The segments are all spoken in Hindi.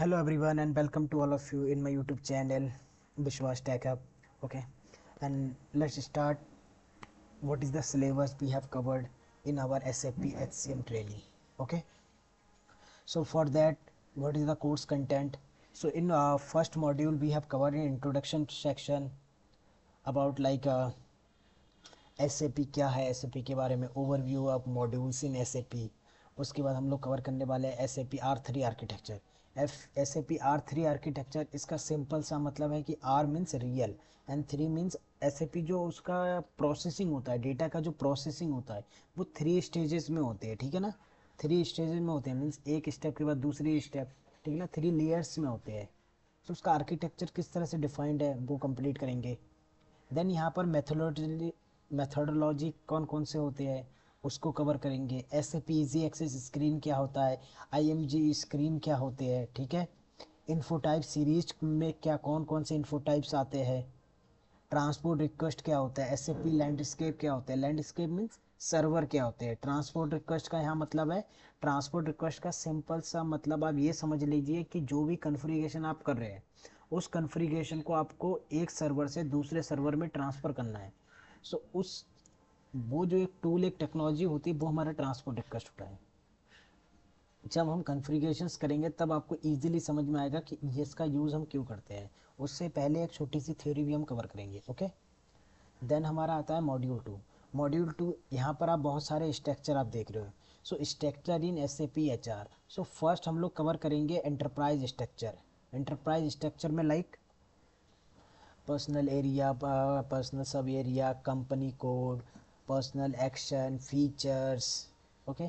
Hello everyone and welcome to all of you in my YouTube channel Vishwas Tech Hub. Okay, and let's start. What is the syllabus we have covered in our SAP HCM training? Okay, so for that, what is the course content? So in our first module we have covered an introduction section about SAP क्या है, SAP के बारे में overview of modules in SAP. उसके बाद हम लोग कवर करने वाले हैं SAP R3 architecture. SAP R3 architecture, इसका सिंपल सा मतलब है कि R means real and 3 means SAP जो उसका प्रोसेसिंग होता है, डेटा का जो प्रोसेसिंग होता है वो 3 स्टेजेस में होते हैं. ठीक है ना, 3 स्टेजेस में होते हैं मीन्स एक स्टेप के बाद दूसरी स्टेप. ठीक है ना, 3 लेयर्स में होते हैं. तो उसका आर्किटेक्चर किस तरह से डिफाइंड है वो कंप्लीट करेंगे. देन यहाँ पर मेथोडोलॉजी कौन कौन से होते हैं उसको कवर करेंगे. SAP इजी एक्सेस स्क्रीन क्या होता है, IMG स्क्रीन क्या होते हैं. ठीक है, इन्फो टाइप सीरीज में क्या कौन कौन से इन्फो टाइप्स आते हैं. ट्रांसपोर्ट रिक्वेस्ट क्या होता है, SAP लैंडस्केप क्या होता है. लैंडस्केप मीन्स सर्वर क्या होते हैं. ट्रांसपोर्ट रिक्वेस्ट का यहाँ मतलब है, ट्रांसपोर्ट रिक्वेस्ट का सिंपल सा मतलब आप ये समझ लीजिए कि जो भी कन्फिग्रेशन आप कर रहे हैं उस कन्फिग्रेशन को आपको एक सर्वर से दूसरे सर्वर में ट्रांसफ़र करना है. सो उस वो जो एक टूल एक टेक्नोलॉजी होती है वो हमारा ट्रांसपोर्ट रिक्वेस्ट होता है. जब हम कन्फिग्रेशंस करेंगे तब आपको इजीली समझ में आएगा कि इसका यूज़ हम क्यों करते हैं. उससे पहले एक छोटी सी थ्योरी भी हम कवर करेंगे. ओके, देन हमारा आता है मॉड्यूल 2. मॉड्यूल 2 यहाँ पर आप बहुत सारे स्ट्रक्चर आप देख रहे हो. So structure in SAP HR. So first हम लोग कवर करेंगे एंटरप्राइज स्ट्रक्चर. एंटरप्राइज स्ट्रक्चर में personal area, personal sub area, company code, personal action, features. Okay,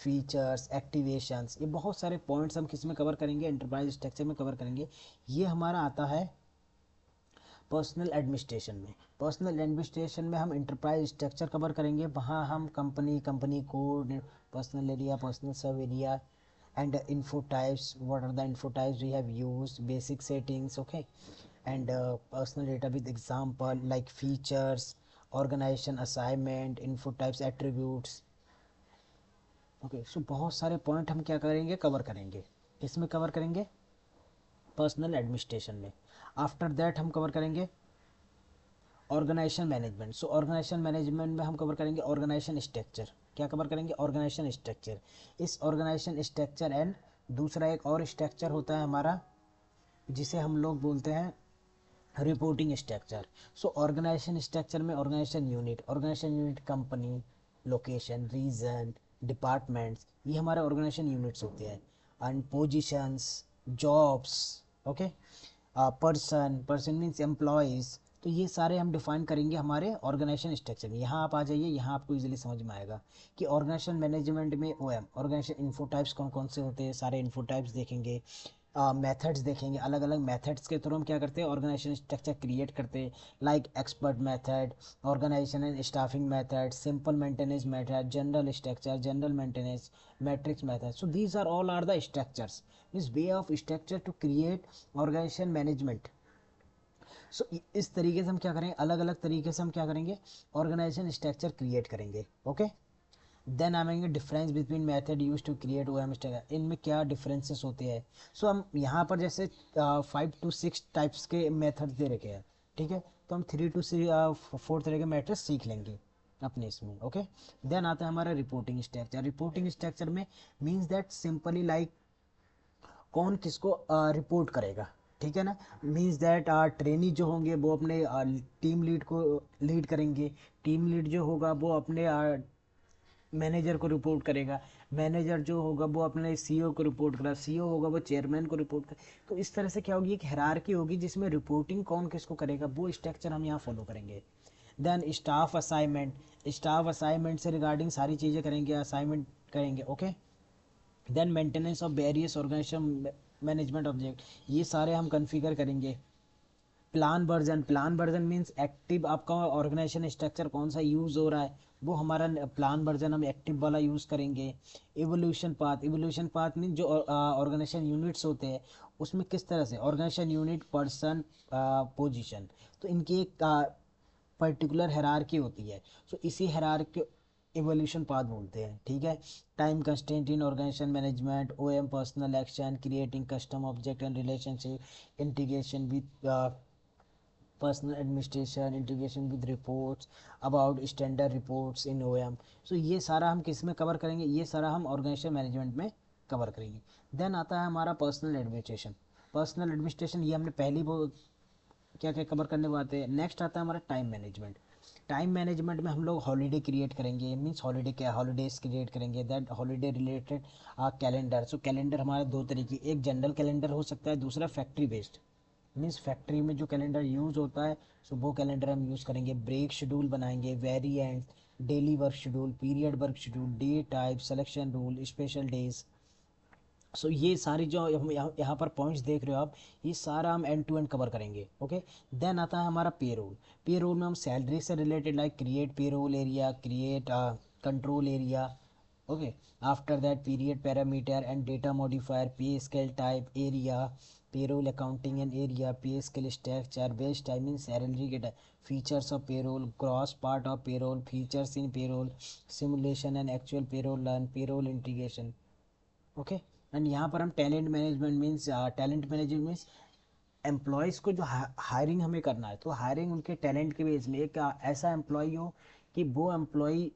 features, activations, ये बहुत सारे पॉइंट्स हम किस में कवर करेंगे, एंटरप्राइज स्ट्रक्चर में कवर करेंगे. ये हमारा आता है पर्सनल एडमिनिस्ट्रेशन में. पर्सनल एडमिनिस्ट्रेशन में हम इंटरप्राइज स्ट्रक्चर कवर करेंगे. वहाँ हम company code, personal area, personal sub area and info types, what are the info types we have used, basic settings. Okay, and personal data with example like features, organization, assignment, info types, attributes. Okay, so बहुत सारे पॉइंट हम क्या करेंगे, कवर करेंगे. इसमें कवर करेंगे पर्सनल एडमिनिस्ट्रेशन में. आफ्टर दैट हम कवर करेंगे ऑर्गेनाइजेशन मैनेजमेंट. सो ऑर्गेनाइजेशन मैनेजमेंट में हम कवर करेंगे ऑर्गेनाइजेशन स्ट्रक्चर. क्या कवर करेंगे, ऑर्गेनाइजेशन स्ट्रक्चर. इस ऑर्गेनाइजेशन स्ट्रक्चर एंड दूसरा एक और स्ट्रक्चर होता है हमारा जिसे हम लोग बोलते हैं reporting structure. So organisation structure में organisation unit company, location, region, departments, ये हमारे ऑर्गेनाइजेशन यूनिट्स होते हैं. And positions, jobs. Okay, person means employees. तो ये सारे हम डिफाइन करेंगे हमारे ऑर्गेनाइजेशन स्ट्रक्चर में. यहाँ आप आ जाइए, यहाँ आपको इजीली समझ में आएगा कि ऑर्गेनाइजेशन मैनेजमेंट में ऑर्गेनाइजेशन इन्फो टाइप्स कौन कौन से होते हैं. सारे इन्फो टाइप्स देखेंगे, मेथड्स देखेंगे. अलग अलग मेथड्स के थ्रू हम क्या करते हैं, ऑर्गेनाइजेशन स्ट्रक्चर क्रिएट करते हैं. Like expert method, organization and staffing method, simple maintenance method, general structure, general maintenance, matrix method. So these are all are the structures, means way of structure to create organization management. So इस तरीके से हम क्या करेंगे, अलग अलग तरीके से हम क्या करेंगे, ऑर्गेनाइजेशन स्ट्रक्चर क्रिएट करेंगे. ओके, देन आएंगे difference between method use to create OM structure. इनमें क्या डिफरेंसेस होते हैं. सो हम यहाँ पर जैसे 5 to 6 टाइप्स के मेथड दे रखे हैं. ठीक है, तो हम 3 to 4 तरह के मेथड सीख लेंगे अपने इसमें. ओके, देन आता है हमारा रिपोर्टिंग स्ट्रक्चर. रिपोर्टिंग स्ट्रक्चर में मीन्स दैट सिंपली लाइक कौन किसको रिपोर्ट करेगा. ठीक है ना, मीन्स दैट ट्रेनी जो होंगे वो अपने टीम लीड को लीड करेंगे. टीम लीड जो होगा वो अपने मैनेजर को रिपोर्ट करेगा. मैनेजर जो होगा वो अपने CEO को रिपोर्ट करेगा. CEO होगा वो चेयरमैन को रिपोर्ट करेगा. तो इस तरह से क्या होगी, एक हायरार्की होगी जिसमें रिपोर्टिंग कौन किसको करेगा वो स्ट्रक्चर हम यहाँ फॉलो करेंगे. देन स्टाफ असाइनमेंट से रिगार्डिंग सारी चीज़ें करेंगे, असाइनमेंट करेंगे. Okay, then maintenance of various organisation management object, ये सारे हम कन्फिगर करेंगे. प्लान वर्जन मीन्स एक्टिव आपका ऑर्गेनाइजेशन स्ट्रक्चर कौन सा यूज़ हो रहा है वो हमारा प्लान वर्जन हम एक्टिव वाला यूज़ करेंगे. इवोल्यूशन पाथ मीन्स जो ऑर्गेनाइजेशन यूनिट्स होते हैं उसमें किस तरह से ऑर्गेनाइजेशन यूनिट, पर्सन, पोजीशन, तो इनकी एक पर्टिकुलर हायरार्की होती है. सो इसी हायरार्की इवोल्यूशन पाथ बोलते हैं, ठीक है। Time constraint in organisation management, OM personal action, creating custom object and relationship, integration with personal administration, integration with reports about standard reports in OM. So ये सारा हम किस में कवर करेंगे, ये सारा हम ऑर्गेनाइजेशन मैनेजमेंट में कवर करेंगे। देन आता है हमारा पर्सनल एडमिनिस्ट्रेशन। पर्सनल एडमिनिस्ट्रेशन ये हमने पहली वो क्या क्या कवर करने को आते हैं। नेक्स्ट आता है हमारा टाइम मैनेजमेंट। टाइम मैनेजमेंट में हम लोग हॉलीडे क्रिएट करेंगे, मीन्स हॉलीडे क्या, हॉलीडेज क्रिएट करेंगे, that holiday related calendar. So calendar हमारे दो तरीके, एक जनरल कैलेंडर हो सकता है, दूसरा फैक्ट्री बेस्ड, मीन्स फैक्ट्री में जो कैलेंडर यूज़ होता है सो वो कैलेंडर हम यूज़ करेंगे। ब्रेक शेड्यूल बनाएंगे, variant, daily work schedule, period work schedule, day type, selection rule, special days. So ये सारी जो हम यहाँ पर पॉइंट्स देख रहे हो आप, ये सारा हम एंड टू एंड कवर करेंगे, ओके। देन आता है हमारा पे रोल। पे रोल में हम सैलरी से related like create pay roll area, create control area, okay. After that period parameter and data modifier, pay scale type area, payroll accounting and area, pay scale structure, based timing, salary के features of payroll, cross part of payroll, features in payroll, simulation and actual payroll learn, payroll integration, okay. And यहाँ पर हम talent management means, talent management means employees को जो हायरिंग हमें करना है, तो हायरिंग उनके टैलेंट के बेस में एक ऐसा एम्प्लॉय हो कि वो एम्प्लॉय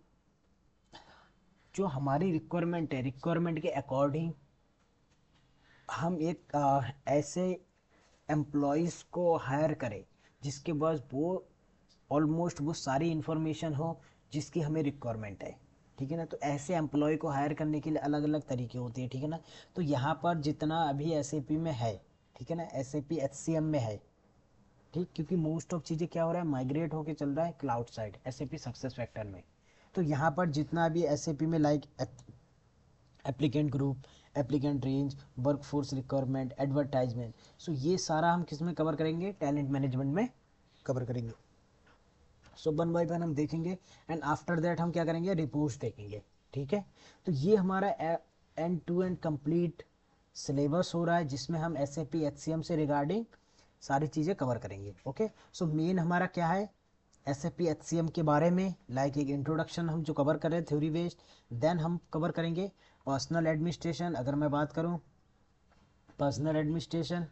जो हमारी रिक्वायरमेंट है, रिक्वायरमेंट के अकॉर्डिंग हम एक ऐसे एम्प्लॉयज़ को हायर करें जिसके पास वो ऑलमोस्ट वो सारी इन्फॉर्मेशन हो जिसकी हमें रिक्वायरमेंट है, ठीक है ना। तो ऐसे एम्प्लॉय को हायर करने के लिए अलग अलग तरीके होते हैं, ठीक है ना। तो यहाँ पर जितना अभी एसएपी में है, ठीक है ना, एसएपी एचसीएम में है, ठीक, क्योंकि मोस्ट ऑफ चीज़ें क्या हो रहा है, माइग्रेट होके चल रहा है cloud side SAP success factor में। तो यहाँ पर जितना भी एसएपी में like applicant group, applicant range, workforce requirement, advertisement, so ये सारा हम किस में कवर करेंगे, टैलेंट मैनेजमेंट में कवर करेंगे। सो वन बाई वन हम देखेंगे एंड आफ्टर दैट हम क्या करेंगे, रिपोर्ट्स देखेंगे, ठीक है। तो ये हमारा end to end complete syllabus हो रहा है जिसमें हम S A P H C M से रिगार्डिंग सारी चीज़ें कवर करेंगे, ओके। सो मेन हमारा क्या है, S A P H C M के बारे में लाइक एक इंट्रोडक्शन हम जो कवर कर रहे हैं थ्योरी बेस्ड। देन हम कवर करेंगे पर्सनल एडमिनिस्ट्रेशन। अगर मैं बात करूँ पर्सनल एडमिनिस्ट्रेशन,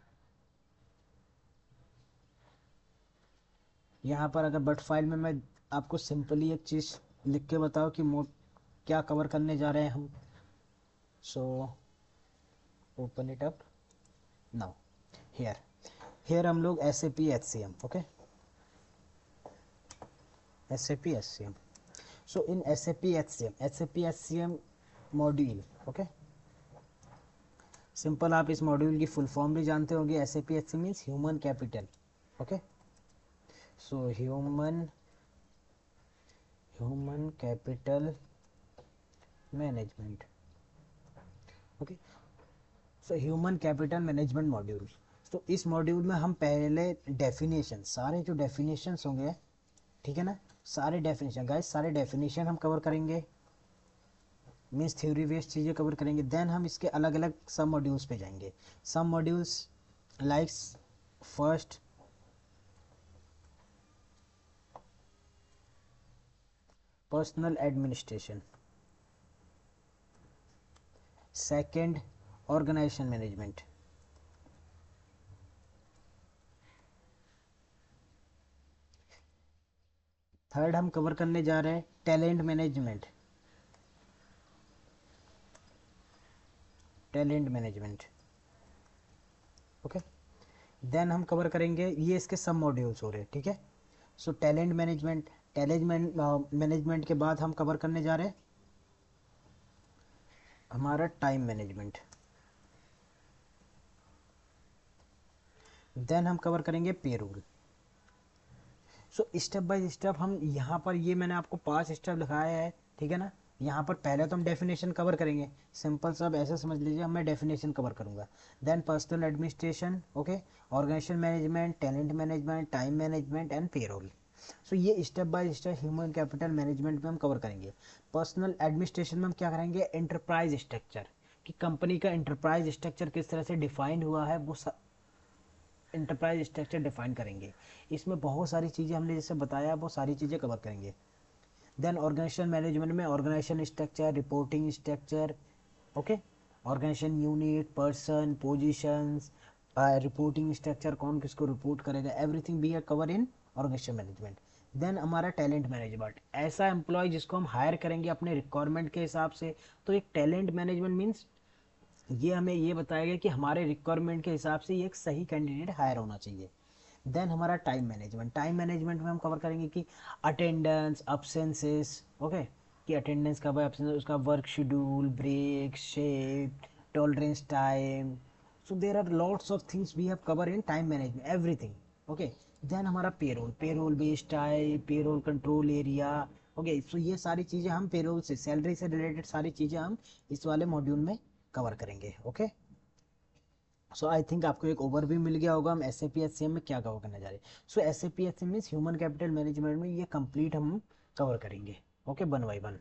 यहाँ पर अगर बट फाइल में मैं आपको सिंपली एक चीज़ लिख के बताऊँ कि मोड क्या कवर करने जा रहे हैं हम। So open it up now here. Here हम लोग S A P H C M, okay, S A P H C M. So in S A P H C M, S A P H C M module, okay. Simple आप इस मॉड्यूल की फुल फॉर्म भी जानते होंगे, S A P H C means human capital, okay. So human capital management, okay. So human capital management module. तो इस मॉड्यूल में हम पहले डेफिनेशन, सारे जो डेफिनेशंस होंगे, ठीक है ना, सारे डेफिनेशन गाइस, सारे डेफिनेशन हम कवर करेंगे, मीन्स थ्योरी बेस्ड चीज़ें कवर करेंगे। देन हम इसके अलग अलग सब मॉड्यूल्स पे जाएंगे। सब modules like first personal administration, second organisation management, third हम कवर करने जा रहे हैं talent management, talent management, okay. Then हम कवर करेंगे, ये इसके सब मॉड्यूल्स हो रहे हैं, ठीक है। सो टैलेंट मैनेजमेंट, टैलेंट मैनेजमेंट के बाद हम कवर करने जा रहे हैं हमारा टाइम मैनेजमेंट। देन हम कवर करेंगे payroll. So step by step हम यहाँ पर, ये मैंने आपको 5 स्टेप दिखाया है, ठीक है ना। यहाँ पर पहले तो हम डेफिनेशन कवर करेंगे, सिंपल सब ऐसे समझ लीजिए, मैं डेफिनेशन कवर करूँगा। Then personal administration, okay, organization management, talent management, time management and payroll. So ये step by step human capital management में हम कवर करेंगे। पर्सनल एडमिनिस्ट्रेशन में हम क्या करेंगे, एंटरप्राइज स्ट्रक्चर, कि कंपनी का एंटरप्राइज स्ट्रक्चर किस तरह से डिफाइंड हुआ है, वो एंटरप्राइज स्ट्रक्चर डिफाइन करेंगे। इसमें बहुत सारी चीज़ें हमने जैसे बताया वो सारी चीज़ें कवर करेंगे। देन ऑर्गेनाइजेशन मैनेजमेंट में organisation structure, reporting structure, okay, organisation unit, person, positions, reporting structure, कौन किसको रिपोर्ट करेगा, everything be cover in organisation management. Then हमारा टैलेंट मैनेजमेंट, ऐसा एम्प्लॉय जिसको हम हायर करेंगे अपने रिक्वायरमेंट के हिसाब से। तो एक टैलेंट मैनेजमेंट मीन्स ये हमें ये बताएगा कि हमारे रिक्वायरमेंट के हिसाब से ये एक सही कैंडिडेट हायर होना चाहिए। देन हमारा टाइम मैनेजमेंट, टाइम मैनेजमेंट में हम कवर करेंगे कि अटेंडेंस, अब्सेंसेस, ओके, कि अटेंडेंस कब है, अब्सेंस, उसका work schedule, break, shift, tolerance time. So there are lots of things we have cover in time management, everything, okay. Then हमारा payroll, payroll based type, payroll control area, okay. So ये सारी चीज़ें हम पेरोल से, सैलरी से रिलेटेड सारी चीज़ें हम इस वाले मॉड्यूल में कवर करेंगे, ओके। सो आई थिंक आपको एक ओवरव्यू मिल गया होगा हम S A P H C M में क्या कवर करने जा रहे हैं। So S A P H C M means human capital management में ये कंप्लीट हम कवर करेंगे, ओके, वन बाई वन।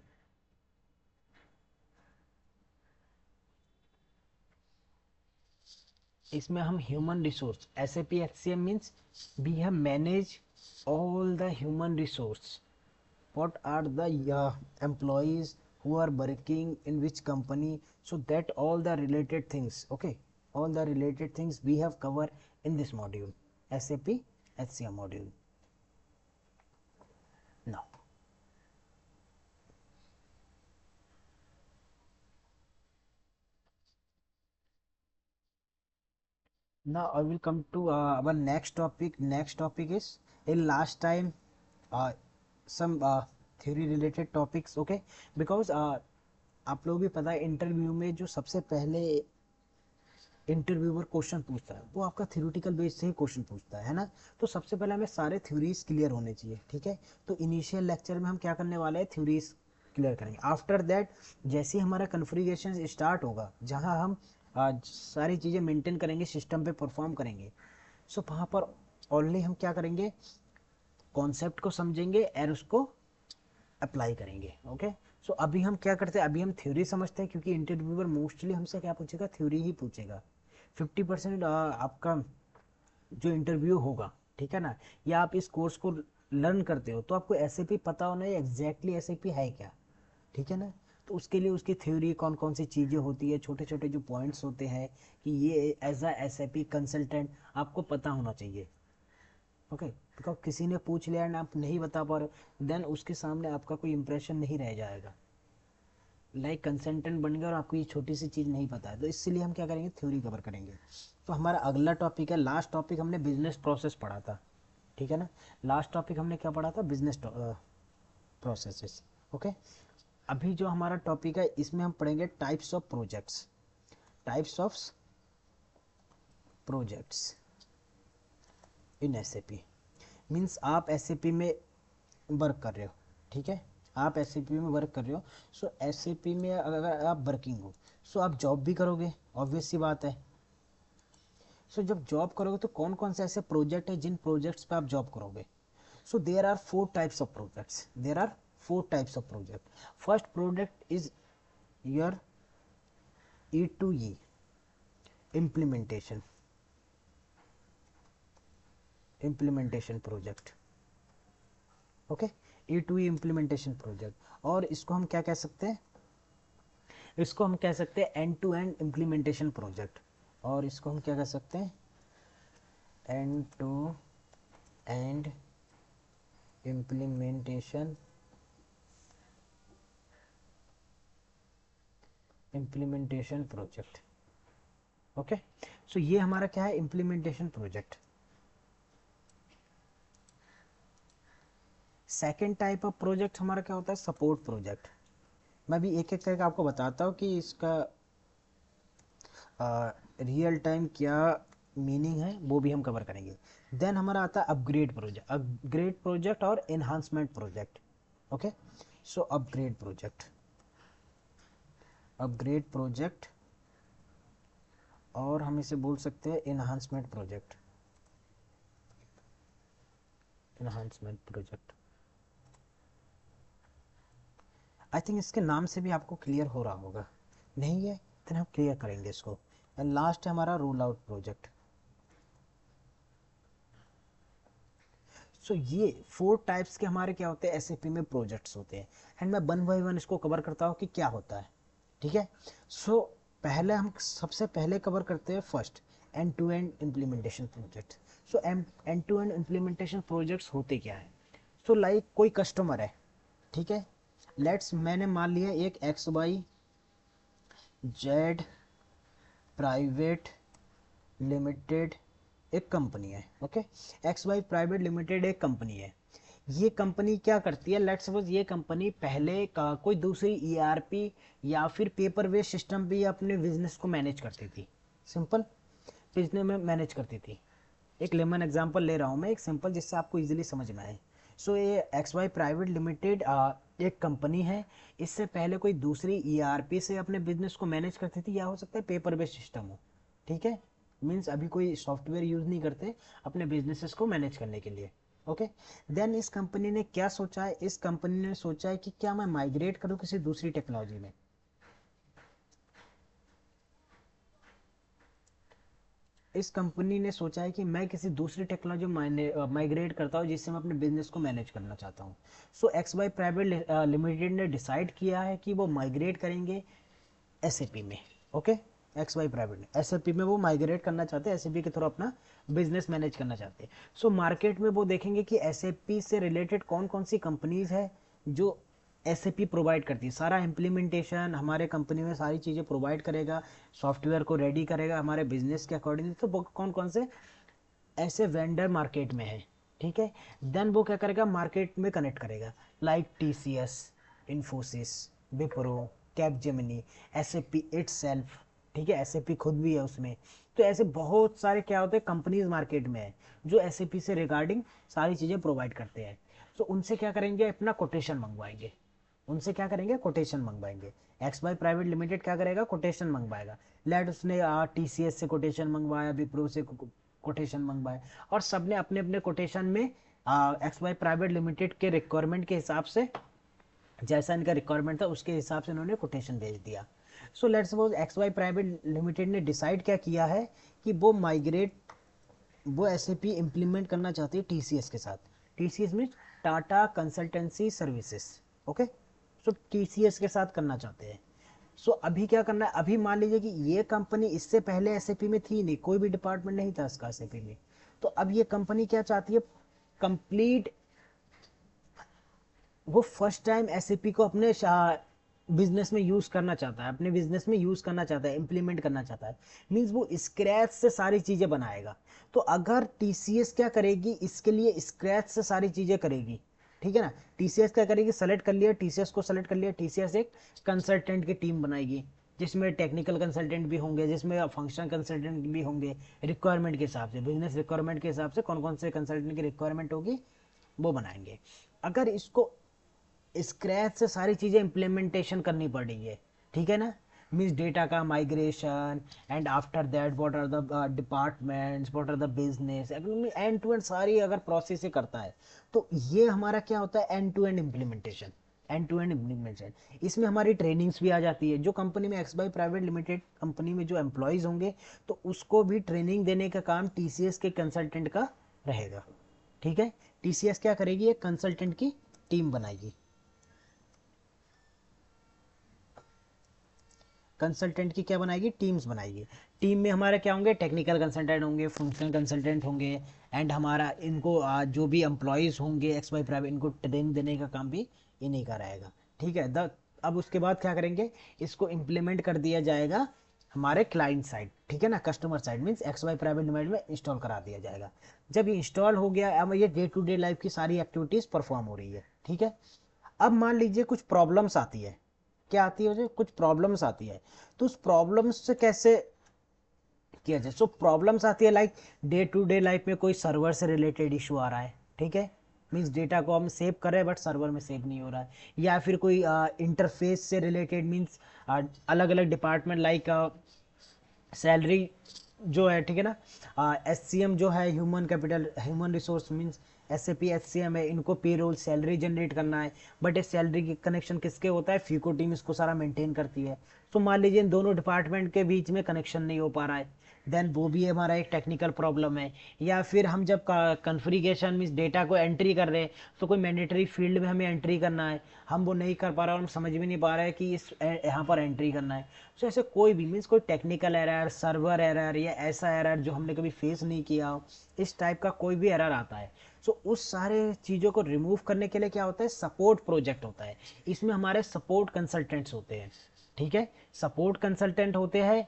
इसमें हम human resource, S A P H C M means we have manage all the human resource, what are the employees who are working in which company, so that all the related things, okay, all the related things we have covered in this module, SAP HCM module. Now I will come to our next topic is, in last time uh, some theory related topics, okay, because आप लोग भी पता है इंटरव्यू में जो सबसे पहले इंटरव्यूअर क्वेश्चन पूछता है वो आपका थ्योरेटिकल बेस से ही क्वेश्चन पूछता है ना। तो सबसे पहले हमें सारे थ्योरीज क्लियर होने चाहिए, ठीक है। तो इनिशियल लेक्चर में हम क्या करने वाले हैं, थ्योरीज क्लियर करेंगे। आफ्टर दैट जैसे ही हमारा कन्फिग्रेशन स्टार्ट होगा, जहाँ हम सारी चीज़ें मेंटेन करेंगे, सिस्टम पे परफॉर्म करेंगे, सो वहाँ पर ऑनली हम क्या करेंगे, कॉन्सेप्ट को समझेंगे और उसको अप्लाई करेंगे, ओके। सो अभी हम क्या करते हैं, अभी हम थ्योरी समझते हैं, क्योंकि इंटरव्यूअर मोस्टली हमसे क्या पूछेगा, थ्योरी ही पूछेगा। 50% आपका जो इंटरव्यू होगा, ठीक है ना, या आप इस कोर्स को लर्न करते हो तो आपको एसएपी पता होना है एग्जैक्टली एसएपी है क्या, ठीक है ना। तो उसके लिए उसकी थ्योरी कौन कौन सी चीज़ें होती है, छोटे छोटे जो पॉइंट्स होते हैं, कि ये एज अ एसएपी कंसल्टेंट आपको पता होना चाहिए, ओके। बिकॉज किसी ने पूछ लिया एंड आप नहीं बता पा रहे, देन उसके सामने आपका कोई इंप्रेशन नहीं रह जाएगा, लाइक कंसल्टेंट बन गया और आपको ये छोटी सी चीज़ नहीं पता है। तो इसलिए हम क्या करेंगे, थ्योरी कवर करेंगे। तो हमारा अगला टॉपिक है, लास्ट टॉपिक हमने बिजनेस प्रोसेस पढ़ा था, ठीक है ना। लास्ट टॉपिक हमने क्या पढ़ा था, बिजनेस प्रोसेसेस, ओके। अभी जो हमारा टॉपिक है इसमें हम पढ़ेंगे types of projects, types of projects in SAP. Means आप एसएपी में वर्क कर रहे हो, ठीक है, आप एसएपी में वर्क कर रहे हो। सो एसएपी में अगर आप वर्किंग हो, सो आप जॉब भी करोगे, ऑब्वियस सी बात है। सो जब जॉब करोगे तो कौन कौन से ऐसे प्रोजेक्ट है जिन प्रोजेक्ट्स पे आप जॉब करोगे। So there are four types of projects, there are four types of project. First project is your E to E implementation, implementation project, okay, E to E implementation project. और इसको हम क्या कह सकते हैं, इसको हम कह सकते हैं end to end implementation project. और इसको हम क्या कह सकते हैं, end to end implementation, implementation project, okay. So ये हमारा क्या है, implementation project. Second type of project हमारा क्या होता है, सपोर्ट प्रोजेक्ट। मैं भी एक एक करके आपको बताता हूँ कि इसका रियल टाइम क्या मीनिंग है, वो भी हम कवर करेंगे। देन हमारा आता है अपग्रेड प्रोजेक्ट, अपग्रेड प्रोजेक्ट और एनहांसमेंट प्रोजेक्ट, ओके। सो अपग्रेड प्रोजेक्ट, अपग्रेड प्रोजेक्ट, और हम इसे बोल सकते हैं enhancement project, enhancement project. I think इसके नाम से भी आपको क्लियर हो रहा होगा, नहीं है तो हम क्लियर करेंगे इसको। एंड लास्ट है हमारा रोल आउट प्रोजेक्ट। सो ये 4 टाइप्स के हमारे क्या होते हैं एसएपी में प्रोजेक्ट्स होते हैं, एंड मैं वन बाय वन इसको कवर करता हूँ कि क्या होता है, ठीक है। सो पहले हम सबसे पहले कवर करते हैं first end to end implementation project. So end to end implementation projects होते क्या है। सो लाइक कोई कस्टमर है, ठीक है, लेट्स मैंने मान लिया एक X Y Z private limited एक कंपनी है, okay. X Y private limited एक कंपनी है। ये कंपनी क्या करती है, लेट्स सपोज ये कंपनी पहले का कोई दूसरी ईआरपी या फिर पेपर बेस्ड सिस्टम भी अपने बिजनेस को मैनेज करती थी, सिंपल बिजनेस में मैनेज करती थी। एक लेमन एग्जांपल ले रहा हूँ मैं, एक सिंपल, जिससे आपको इजीली समझ में आए। सो ये एक्स वाई प्राइवेट लिमिटेड एक कंपनी है। इससे पहले कोई दूसरी ईआरपी से अपने बिजनेस को मैनेज करती थी, या हो सकता है पेपर बेस्ड सिस्टम हो, ठीक है। मीन्स अभी कोई सॉफ्टवेयर यूज़ नहीं करते अपने बिजनेसेस को मैनेज करने के लिए, ओके। देन इस कंपनी ने क्या सोचा है, इस कंपनी ने सोचा है कि क्या मैं माइग्रेट करूँ किसी दूसरी टेक्नोलॉजी में। इस कंपनी ने सोचा है कि मैं किसी दूसरी टेक्नोलॉजी माइग्रेट करता हूँ जिससे मैं अपने बिजनेस को मैनेज करना चाहता हूँ। So X Y private limited ने डिसाइड किया है कि वो माइग्रेट करेंगे एसएपी में, okay. X Y private SAP में वो माइग्रेट करना चाहते हैं, एसएपी के थ्रू अपना बिजनेस मैनेज करना चाहते हैं। सो मार्केट में वो देखेंगे कि एसएपी से रिलेटेड कौन कौन सी कंपनीज है जो एसएपी प्रोवाइड करती है, सारा इम्प्लीमेंटेशन हमारे कंपनी में सारी चीज़ें प्रोवाइड करेगा, सॉफ्टवेयर को रेडी करेगा हमारे बिजनेस के अकॉर्डिंग। तो वो कौन कौन से ऐसे वेंडर मार्केट में है, ठीक है। देन वो क्या करेगा, मार्केट में कनेक्ट करेगा, like TCS, Infosys, Wipro, Capgemini, SAP itself, ठीक है, एसएपी खुद भी है उसमें। तो ऐसे बहुत सारे क्या होते हैं कंपनीज मार्केट में है जो एसएपी से रिगार्डिंग सारी चीज़ें प्रोवाइड करते हैं। तो उनसे क्या करेंगे, अपना कोटेशन मंगवाएंगे, उनसे क्या करेंगे, कोटेशन मंगवाएंगे। एक्स वाई प्राइवेट लिमिटेड क्या करेगा, कोटेशन मंगवाएगा। लेट उसने टीसीएस से कोटेशन मंगवाया, विप्रो से कोटेशन मंगवाया, और सबने अपने अपने कोटेशन में एक्स वाई प्राइवेट लिमिटेड के रिक्वायरमेंट के हिसाब से, जैसा इनका रिक्वायरमेंट था उसके हिसाब से उन्होंने कोटेशन भेज दिया। So let's suppose X Y private limited ने डिसाइड क्या किया है कि वो एसएपी इम्प्लीमेंट करना चाहती है टीसीएस के साथ। टीसीएस में टाटा कंसल्टेंसी सर्विसेज, ओके। सो टीसीएस के साथ करना चाहते हैं। सो अभी क्या करना है, अभी मान लीजिए कि ये कंपनी इससे पहले एसएपी में थी नहीं, कोई भी डिपार्टमेंट नहीं था इसका एसएपी में। तो अब ये कंपनी क्या चाहती है, कंप्लीट, वो फर्स्ट टाइम एसएपी को अपने बिजनेस में यूज करना चाहता है, अपने बिजनेस में यूज करना चाहता है, इंप्लीमेंट करना चाहता है। मींस वो स्क्रैच से सारी चीजें बनाएगा। तो अगर टीसीएस क्या करेगी, इसके लिए स्क्रैच से सारी चीजें करेगी, ठीक है ना। टीसीएस क्या करेगी, सेलेक्ट कर लिया, टीसीएस को सेलेक्ट कर लिया, टीसीएस एक कंसल्टेंट की टीम बनाएगी जिसमें टेक्निकल कंसल्टेंट भी होंगे, जिसमें फंक्शनल कंसल्टेंट भी होंगे, रिक्वायरमेंट के हिसाब से, बिजनेस रिक्वायरमेंट के हिसाब से कौन कौन से कंसल्टेंट की रिक्वायरमेंट होगी वो बनाएंगे। अगर इसको स्क्रैच से सारी चीज़ें इम्प्लीमेंटेशन करनी पड़ रही है, ठीक है ना, मीन्स डेटा का migration, and after that what are the departments, what are the business, end to end सारी अगर प्रोसेस से करता है, तो ये हमारा क्या होता है, end to end implementation. End to end implementation, इसमें हमारी ट्रेनिंग्स भी आ जाती है। जो कंपनी में x Y private limited company में जो एम्प्लॉयज़ होंगे, तो उसको भी ट्रेनिंग देने का काम टीसीएस के कंसल्टेंट का रहेगा, ठीक है। टीसीएस क्या करेगी, एक कंसल्टेंट की टीम बनाएगी, कंसल्टेंट की क्या बनाएगी, टीम्स बनाएगी। टीम में हमारे क्या होंगे, टेक्निकल कंसल्टेंट होंगे, फंक्शनल कंसल्टेंट होंगे, एंड हमारा इनको जो भी एम्प्लॉयज़ होंगे एक्स वाई प्राइवेट, इनको ट्रेनिंग देने का काम भी इन्हीं का रहेगा, ठीक है। अब उसके बाद क्या करेंगे, इसको इम्प्लीमेंट कर दिया जाएगा हमारे क्लाइंट साइड, ठीक है ना, customer side, means X Y private limited में इंस्टॉल करा दिया जाएगा। जब ये इंस्टॉल हो गया, अब ये डे टू डे लाइफ की सारी एक्टिविटीज़ परफॉर्म हो रही है, ठीक है। अब मान लीजिए कुछ प्रॉब्लम्स आती है, क्या आती है मुझे, कुछ प्रॉब्लम्स आती है। तो उस प्रॉब्लम्स से कैसे किया जाए, सो प्रॉब्लम्स आती है like day to day life में कोई सर्वर से रिलेटेड इशू आ रहा है, ठीक है, मीन्स डेटा को हम सेव कर रहे हैं बट सर्वर में सेव नहीं हो रहा है, या फिर कोई इंटरफेस से रिलेटेड, मीन्स अलग अलग डिपार्टमेंट लाइक सैलरी जो है, ठीक है ना, एचसीएम जो है, human capital human resource, means SAP HCM है, इनको पेरोल सैलरी जनरेट करना है, बट इस सैलरी की कनेक्शन किसके होता है, फीको टीम इसको सारा मेंटेन करती है। तो मान लीजिए इन दोनों डिपार्टमेंट के बीच में कनेक्शन नहीं हो पा रहा है, देन वो भी हमारा एक टेक्निकल प्रॉब्लम है। या फिर हम जब कॉन्फ़िगरेशन मीन्स डेटा को एंट्री कर रहे हैं, तो कोई मैंडेटरी फील्ड में हमें एंट्री करना है, हम वो नहीं कर पा रहे और हम समझ भी नहीं पा रहे हैं कि इस यहाँ पर एंट्री करना है। सो ऐसे कोई भी मीन्स कोई टेक्निकल एरर, सर्वर एरर या ऐसा एरर जो हमने कभी फेस नहीं किया हो, इस टाइप का कोई भी एरर आता है, सो उस सारे चीज़ों को रिमूव करने के लिए क्या होता है, सपोर्ट प्रोजेक्ट होता है। इसमें हमारे सपोर्ट कंसल्टेंट्स होते हैं, ठीक है, सपोर्ट कंसल्टेंट होते हैं।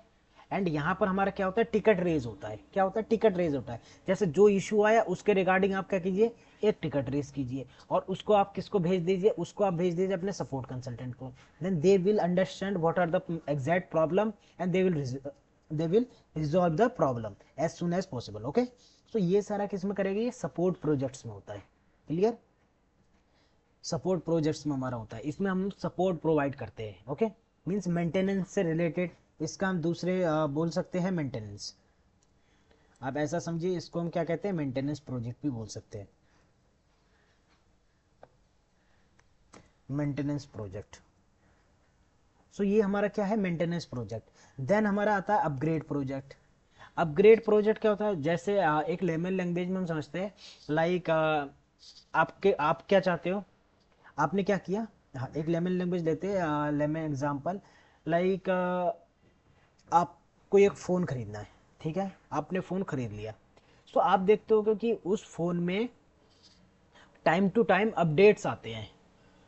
एंड यहाँ पर हमारा क्या होता है, टिकट रेज होता है। क्या होता है, टिकट रेज होता है। जैसे जो इशू आया उसके रिगार्डिंग आप क्या कीजिए, एक टिकट रेज कीजिए और उसको आप किसको भेज दीजिए, उसको आप भेज दीजिए अपने सपोर्ट कंसल्टेंट को। Then they will understand what are the exact problem and they will resolve the problem as soon as possible. Okay, so ये सारा किस में करेगा, ये सपोर्ट प्रोजेक्ट्स में होता है। क्लियर, सपोर्ट प्रोजेक्ट्स में हमारा होता है, इसमें हम सपोर्ट प्रोवाइड करते हैं। ओके, मीन्स मेंटेनेंस से रिलेटेड, इसका हम दूसरे बोल सकते हैं मेंटेनेंस। आप ऐसा समझिए, इसको हम क्या कहते हैं, मेंटेनेंस प्रोजेक्ट भी बोल सकते हैं, मेंटेनेंस प्रोजेक्ट। सो ये हमारा क्या है, मेंटेनेंस प्रोजेक्ट। देन हमारा आता है अपग्रेड प्रोजेक्ट। अपग्रेड प्रोजेक्ट क्या होता है, जैसे एक लेमन लैंग्वेज में हम समझते हैं, लाइक आप क्या चाहते हो, आपने क्या किया, हाँ एक लेमन लैंग्वेज लेते हैं, लेमन एग्जांपल, लाइक आपको एक फ़ोन खरीदना है, ठीक है, आपने फ़ोन खरीद लिया। तो आप देखते हो कि उस फ़ोन में टाइम टू टाइम अपडेट्स आते हैं,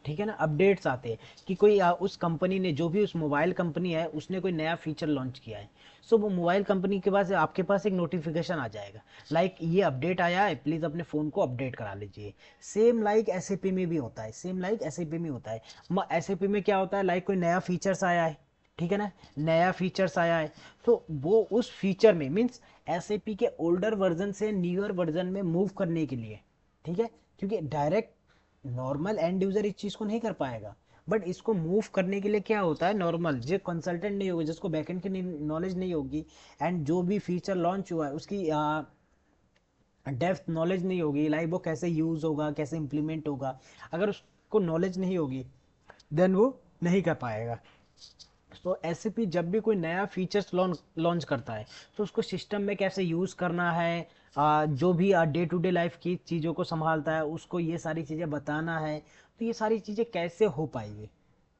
ठीक है ना, अपडेट्स आते हैं कि कोई उस कंपनी ने, जो भी उस मोबाइल कंपनी है, उसने कोई नया फीचर लॉन्च किया है। सो वो मोबाइल कंपनी के पास आपके पास एक नोटिफिकेशन आ जाएगा, लाइक ये अपडेट आया है, प्लीज़ अपने फ़ोन को अपडेट करा लीजिए। सेम लाइक एसएपी में भी होता है, सेम लाइक एसएपी में होता है। एसएपी में क्या होता है, लाइक कोई नया फीचर्स आया है, ठीक है ना, नया फीचर्स आया है, तो वो उस फीचर में मीन्स एसएपी के ओल्डर वर्जन से न्यूअर वर्जन में मूव करने के लिए, ठीक है, क्योंकि डायरेक्ट नॉर्मल एंड यूजर इस चीज़ को नहीं कर पाएगा, बट इसको मूव करने के लिए क्या होता है, नॉर्मल जो कंसल्टेंट नहीं होगा, जिसको बैकएंड की नॉलेज नहीं होगी, एंड जो भी फीचर लॉन्च हुआ है उसकी डेप्थ नॉलेज नहीं होगी, लाइक वो कैसे यूज़ होगा, कैसे इम्प्लीमेंट होगा, अगर उसको नॉलेज नहीं होगी देन वो नहीं कर पाएगा। तो एसएपी जब भी कोई नया फीचर्स लॉन्च करता है, तो उसको सिस्टम में कैसे यूज़ करना है, जो भी डे टू डे लाइफ की चीज़ों को संभालता है, उसको ये सारी चीज़ें बताना है, तो ये सारी चीज़ें कैसे हो पाएगी,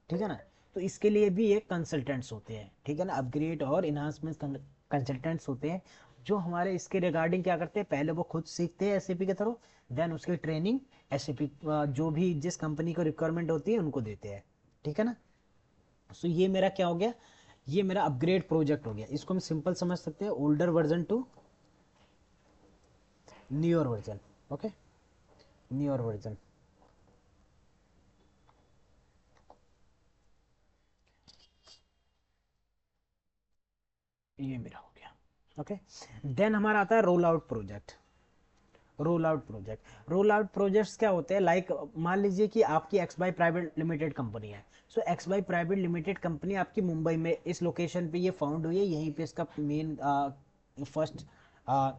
ठीक है ना। तो इसके लिए भी एक कंसल्टेंट्स होते हैं, ठीक है ना, अपग्रेड और इन्हांसमेंट कंसल्टेंट्स होते हैं, जो हमारे इसके रिगार्डिंग क्या करते हैं, पहले वो खुद सीखते हैं एसएपी के थ्रू, देन उसकी ट्रेनिंग एसएपी जो भी जिस कंपनी को रिक्वायरमेंट होती है उनको देते हैं, ठीक है ना। सो ये मेरा क्या हो गया, ये मेरा अपग्रेड प्रोजेक्ट हो गया। इसको हम सिंपल समझ सकते हैं, older version to newer version. Okay, newer version. ये मेरा हो गया। ओके, देन हमारा आता है role out project. Roll out project, roll out projects क्या होते हैं, लाइक मान लीजिए कि आपकी X Y private limited company है। So X Y private limited company आपकी मुंबई में इस लोकेशन पे ये फाउंड हुई है, यहीं पे इसका मेन फर्स्ट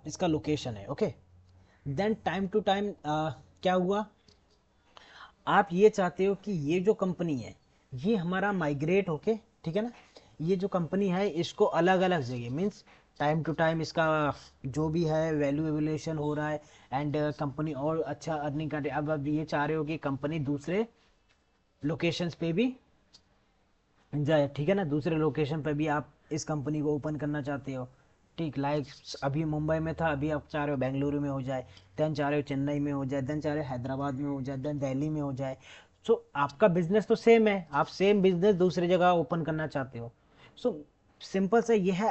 इसका लोकेशन है। Okay, then time to time क्या हुआ, आप ये चाहते हो कि ये जो कंपनी है ये हमारा माइग्रेट होके, ठीक है ना, ये जो कंपनी है इसको अलग अलग जगह मीन्स टाइम टू टाइम इसका जो भी है वैल्यू एवोल्यूशन हो रहा है, एंड कंपनी और अच्छा अर्निंग कर रही है। अब ये चाह रहे हो कि कंपनी दूसरे लोकेशंस पे भी जाए, ठीक है ना, दूसरे लोकेशन पे भी आप इस कंपनी को ओपन करना चाहते हो, ठीक, लाइक अभी मुंबई में था, अभी आप चाह रहे हो बेंगलुरु में हो जाए, देन चाह रहे हो चेन्नई में हो जाए, देन चाह रहे हो हैदराबाद में हो जाए, देन दिल्ली में हो जाए। सो आपका बिजनेस तो सेम है, आप सेम बिजनेस दूसरी जगह ओपन करना चाहते हो। सो सिंपल से ये है,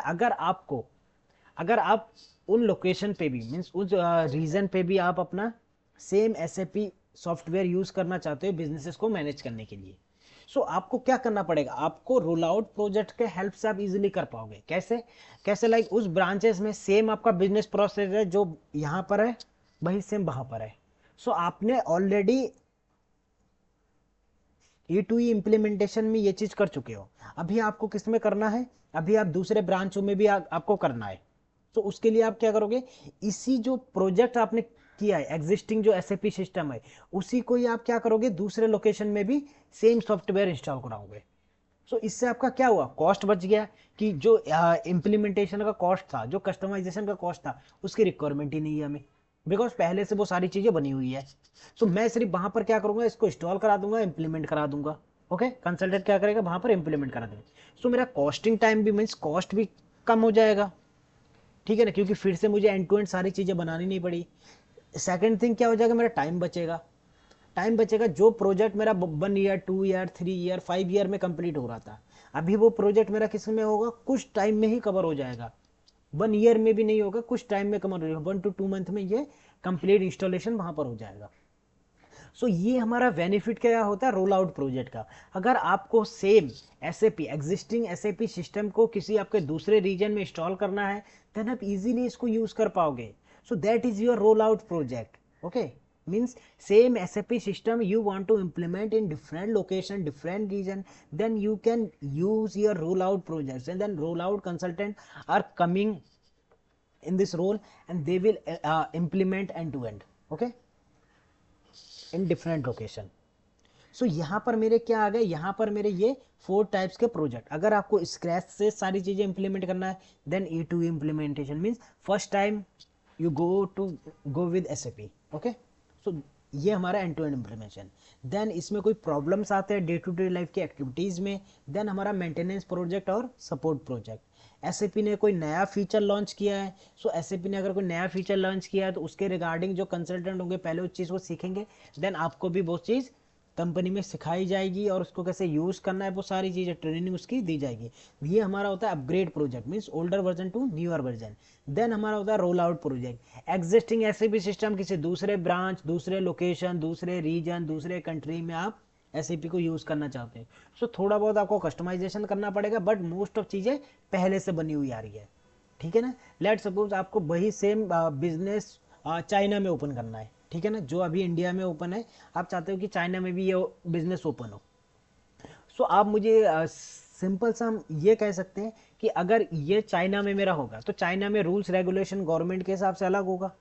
अगर आप उन लोकेशन पे भी मीन्स उस रीजन पे भी आप अपना सेम एसएपी सॉफ्टवेयर यूज करना चाहते हो बिजनेसेस को मैनेज करने के लिए, सो आपको क्या करना पड़ेगा, आपको रोल आउट प्रोजेक्ट के हेल्प से आप इजीली कर पाओगे। कैसे, कैसे लाइक उस ब्रांचेस में सेम आपका बिजनेस प्रोसेस है, जो यहाँ पर है वही सेम वहां पर है। सो आपने already E to E implementation में ये चीज कर चुके हो, अभी आपको किस में करना है, अभी आप दूसरे ब्रांचों में भी आपको करना है। तो उसके लिए आप क्या करोगे, इसी जो प्रोजेक्ट आपने किया है, एग्जिस्टिंग जो एसएपी सिस्टम है, उसी को ही आप क्या करोगे, दूसरे लोकेशन में भी सेम सॉफ्टवेयर इंस्टॉल कराओगे। सो इससे आपका क्या हुआ, कॉस्ट बच गया, कि जो इम्प्लीमेंटेशन का कॉस्ट था, जो कस्टमाइजेशन का कॉस्ट था, उसकी रिक्वायरमेंट ही नहीं है हमें, बिकॉज पहले से वो सारी चीजें बनी हुई है। सो मैं सिर्फ वहां पर क्या करूंगा, इसको इंस्टॉल करा दूंगा, इंप्लीमेंट करा दूंगा। ओके, कंसल्टेंट क्या करेगा, वहां पर इंप्लीमेंट करा देगा। सो मेरा कॉस्टिंग टाइम भी मीन्स कॉस्ट भी कम हो जाएगा, ठीक है ना, क्योंकि फिर से मुझे एंड टू एंड सारी चीजें बनानी नहीं पड़ी। सेकंड थिंग क्या हो जाएगा, मेरा टाइम बचेगा। टाइम बचेगा, जो प्रोजेक्ट मेरा 1 ईयर 2 ईयर 3 ईयर 5 ईयर में कंप्लीट हो रहा था, अभी वो प्रोजेक्ट मेरा किस में होगा, कुछ टाइम में ही कवर हो जाएगा। 1 ईयर में भी नहीं होगा, कुछ टाइम में कवर हो जाएगा, 1 to 2 मंथ में ये कंप्लीट इंस्टॉलेशन वहां पर हो जाएगा। सो ये हमारा बेनिफिट क्या होता है रोल आउट प्रोजेक्ट का। अगर आपको same SAP existing SAP system को किसी आपके दूसरे रीजन में इंस्टॉल करना है, देन आप इजीली इसको यूज कर पाओगे। So that is your role out project. Okay, means same SAP system you want to implement in different location, different region, then you can use your rollout projects, and then rollout consultant are coming in this role, and they will implement end to end, okay, in different location. सो यहाँ पर मेरे क्या आ गए, यहाँ पर मेरे ये 4 टाइप्स के प्रोजेक्ट। अगर आपको स्क्रैच से सारी चीजें इंप्लीमेंट करना है, then E2E implementation means first time you go with SAP। Okay, so ये हमारा end to end implementation. Then इसमें कोई प्रॉब्लम्स आते हैं डे टू डे लाइफ की एक्टिविटीज में, देन हमारा मेंटेनेंस प्रोजेक्ट और सपोर्ट प्रोजेक्ट। SAP ने कोई नया फीचर लॉन्च किया है, सो SAP ने अगर कोई नया फीचर लॉन्च किया है तो उसके रिगार्डिंग जो कंसल्टेंट होंगे पहले उस चीज़ को सीखेंगे, देन आपको भी वो चीज़ कंपनी में सिखाई जाएगी, और उसको कैसे यूज करना है वो सारी चीजें ट्रेनिंग उसकी दी जाएगी। ये हमारा होता है upgrade project, means older version to newer version. Then हमारा होता है role out project, existing SAP system किसी दूसरे ब्रांच, दूसरे लोकेशन, दूसरे रीजन, दूसरे कंट्री में आप SAP को यूज करना चाहते हैं। सो थोड़ा बहुत आपको कस्टमाइजेशन करना पड़ेगा, बट मोस्ट ऑफ चीजें पहले से बनी हुई आ रही है, ठीक है ना। लेट सपोज आपको वही सेम बिजनेस चाइना में ओपन करना है, ठीक है ना, जो अभी इंडिया में ओपन है, आप चाहते हो कि चाइना में भी ये बिजनेस ओपन हो। सो आप मुझे सिंपल सा हम ये कह सकते हैं कि अगर ये चाइना में मेरा होगा तो चाइना में रूल्स रेगुलेशन गवर्नमेंट के हिसाब से अलग होगा,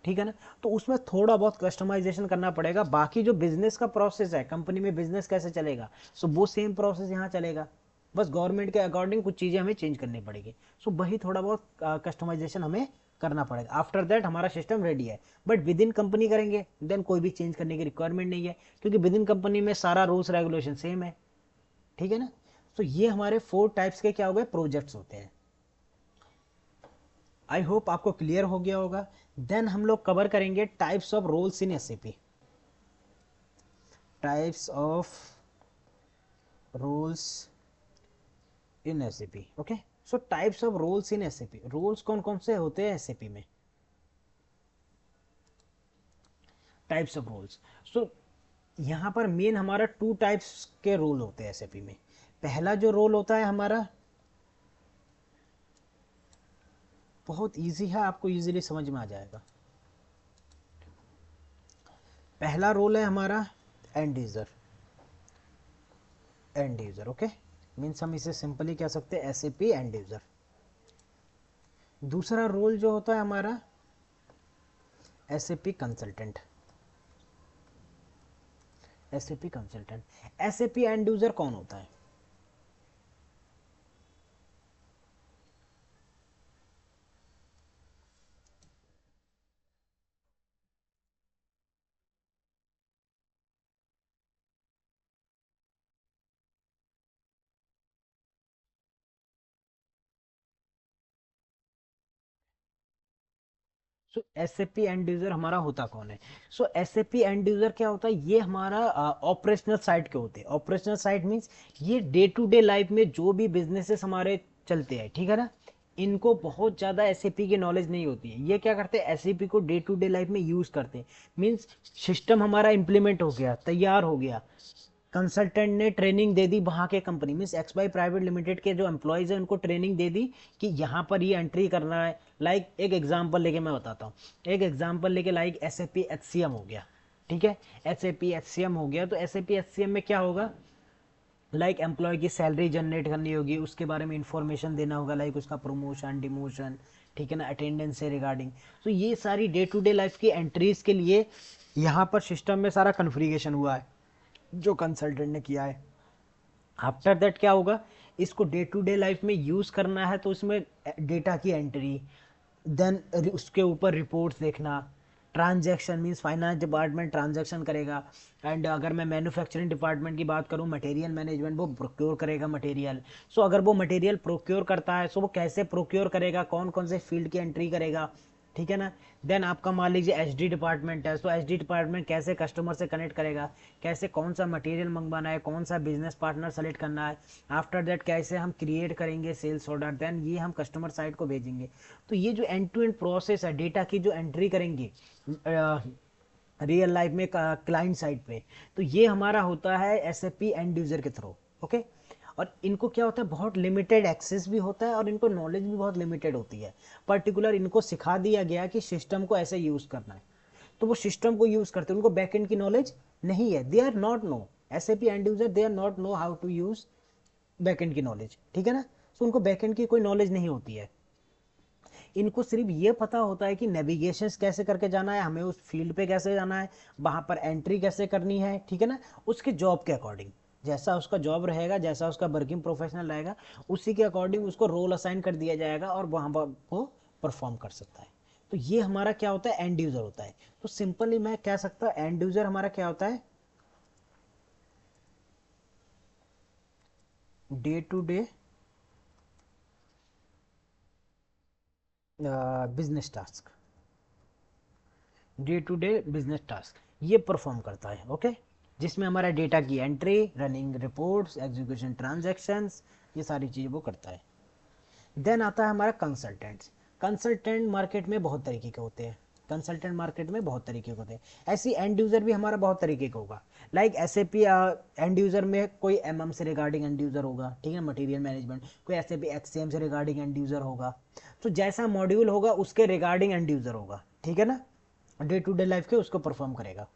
ठीक है ना, तो उसमें थोड़ा बहुत कस्टमाइजेशन करना पड़ेगा। बाकी जो बिजनेस का प्रोसेस है, कंपनी में बिजनेस कैसे चलेगा, सो वो सेम प्रोसेस यहाँ चलेगा, बस गवर्नमेंट के अकॉर्डिंग कुछ चीज़ें हमें चेंज करनी पड़ेगी। सो वही थोड़ा बहुत कस्टमाइजेशन हमें करना पड़ेगा। आफ्टर दैट हमारा सिस्टम रेडी है, बट विद इन कंपनी करेंगे देन कोई भी चेंज करने की रिक्वायरमेंट नहीं है, क्योंकि विद इन कंपनी में सारा रूल्स रेगुलेशन सेम है, ठीक है ना। तो ये हमारे 4 टाइप्स के क्या हो गए प्रोजेक्ट्स होते हैं। आई होप आपको क्लियर हो गया होगा। देन हम लोग कवर करेंगे types of roles in SAP, types of roles in SAP। Okay, so types of roles in SAP, roles कौन कौन से होते हैं SAP में, टाइप्स ऑफ रोल्स। सो यहाँ पर मेन हमारा 2 टाइप्स के रोल होते हैं SAP में। पहला जो रोल होता है हमारा बहुत इजी है, आपको इजीली समझ में आ जाएगा। पहला रोल है हमारा and user, and user. Okay, means हम इसे सिंपली कह सकते हैं SAP एंड यूजर। दूसरा रोल जो होता है हमारा SAP consultant, SAP consultant. SAP and user कौन होता है, सो SAP एंड यूजर हमारा होता कौन है। सो SAP एंड यूजर क्या होता है, ये हमारा ऑपरेशनल साइड के होते हैं। ऑपरेशनल साइड मीन्स ये डे टू डे लाइफ में जो भी बिजनेसेस हमारे चलते हैं, ठीक है ना, इनको बहुत ज़्यादा SAP की नॉलेज नहीं होती है। ये क्या करते हैं, SAP को डे टू डे लाइफ में यूज़ करते हैं। मीन्स सिस्टम हमारा इंप्लीमेंट हो गया, तैयार हो गया, कंसल्टेंट ने ट्रेनिंग दे दी वहाँ के company means XY private limited के जो एम्प्लॉयज़ हैं उनको ट्रेनिंग दे दी कि यहाँ पर ये एंट्री करना है। लाइक एक एग्जांपल लेके मैं बताता हूँ, एक एग्जांपल लेके लाइक SAP HCM हो गया, ठीक है, SAP HCM हो गया, तो SAP HCM में क्या होगा, लाइक एम्प्लॉय की सैलरी जनरेट करनी होगी, उसके बारे में इंफॉर्मेशन देना होगा, लाइक उसका प्रमोशन डिमोशन, ठीक है ना, अटेंडेंस से रिगार्डिंग। तो ये सारी डे टू डे लाइफ की एंट्रीज के लिए यहाँ पर सिस्टम में सारा कन्फिग्रेशन हुआ है जो कंसल्टेंट ने किया है। आफ्टर दैट क्या होगा, इसको डे टू डे लाइफ में यूज़ करना है तो इसमें डेटा की एंट्री, देन उसके ऊपर रिपोर्ट्स देखना, transaction means finance department transaction करेगा, एंड अगर मैं मैन्युफैक्चरिंग डिपार्टमेंट की बात करूँ, मटेरियल मैनेजमेंट वो प्रोक्योर करेगा मटेरियल। सो अगर वो मटेरियल प्रोक्योर करता है, सो वो कैसे प्रोक्योर करेगा, कौन कौन से फील्ड की एंट्री करेगा, ठीक है ना। देन आपका मान लीजिए एचडी डिपार्टमेंट है, तो एचडी डिपार्टमेंट कैसे कस्टमर से कनेक्ट करेगा, कैसे कौन सा मटेरियल मंगवाना है, कौन सा बिजनेस पार्टनर सेलेक्ट करना है, आफ्टर दैट कैसे हम क्रिएट करेंगे सेल्स ऑर्डर, देन ये हम कस्टमर साइड को भेजेंगे। तो ये जो एंड टू एंड प्रोसेस है डेटा की जो एंट्री करेंगे रियल लाइफ में क्लाइंट साइड पे, तो ये हमारा होता है एसएपी एंड यूजर के थ्रू। ओके, और इनको क्या होता है, बहुत लिमिटेड एक्सेस भी होता है और इनको नॉलेज भी बहुत लिमिटेड होती है। पर्टिकुलर इनको सिखा दिया गया कि सिस्टम को ऐसे यूज करना है, तो वो सिस्टम को यूज करते हैं, उनको बैकएंड की नॉलेज नहीं है, they are not know, SAP end user they are not know how to use backend की नॉलेज, ठीक है ना। तो उनको बैकएंड की कोई नॉलेज नहीं होती है, इनको सिर्फ ये पता होता है कि नेविगेशन कैसे करके जाना है, हमें उस फील्ड पे कैसे जाना है, वहां पर एंट्री कैसे करनी है, ठीक है ना, उसके जॉब के अकॉर्डिंग, जैसा उसका जॉब रहेगा, जैसा उसका वर्किंग प्रोफेशनल रहेगा, उसी के अकॉर्डिंग उसको रोल असाइन कर दिया जाएगा और वहां पर वो परफॉर्म कर सकता है। तो ये हमारा क्या होता है, एंड यूजर होता है। तो सिंपली मैं कह सकता हूं एंड यूजर हमारा क्या होता है, day to day business task, day to day business task ये परफॉर्म करता है। ओके, जिसमें हमारा डेटा की entry, running reports, execution transactions, ये सारी चीज़ें वो करता है। देन आता है हमारा कंसल्टेंट्स। कंसल्टेंट मार्केट में बहुत तरीके के होते हैं, कंसल्टेंट मार्केट में बहुत तरीके के होते हैं, ऐसी एंड यूजर भी हमारा बहुत तरीके का होगा। लाइक एसएपी एंड यूजर में कोई एमएम से रिगार्डिंग एंड यूजर होगा, ठीक है, मटेरियल मैनेजमेंट, कोई एसएपी एक्सएम से रिगार्डिंग एंड यूजर होगा। तो जैसा मॉड्यूल होगा उसके रिगार्डिंग एंड यूजर होगा, ठीक है ना, डे टू डे लाइफ के उसको परफॉर्म करेगा।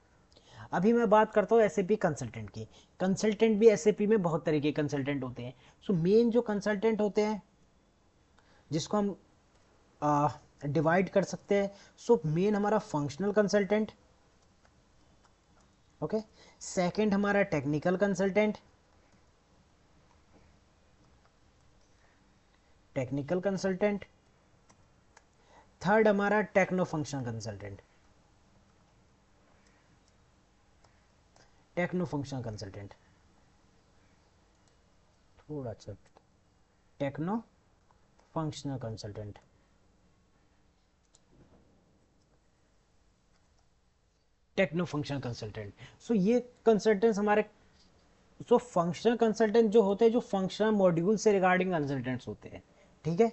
अभी मैं बात करता हूँ एसएपी कंसल्टेंट की। कंसल्टेंट भी एसएपी में बहुत तरीके के कंसल्टेंट होते हैं। सो मेन जो कंसल्टेंट होते हैं जिसको हम डिवाइड कर सकते हैं, सो मेन हमारा फंक्शनल कंसल्टेंट, ओके, सेकंड हमारा technical consultant, technical consultant, third हमारा techno functional consultant, techno functional consultant, थोड़ा सा techno functional consultant, techno functional consultant. So ये कंसल्टेंट्स हमारे, सो फंक्शनल कंसल्टेंट जो होते हैं, जो फंक्शनल मॉड्यूल से रिगार्डिंग कंसल्टेंट्स होते हैं, ठीक है,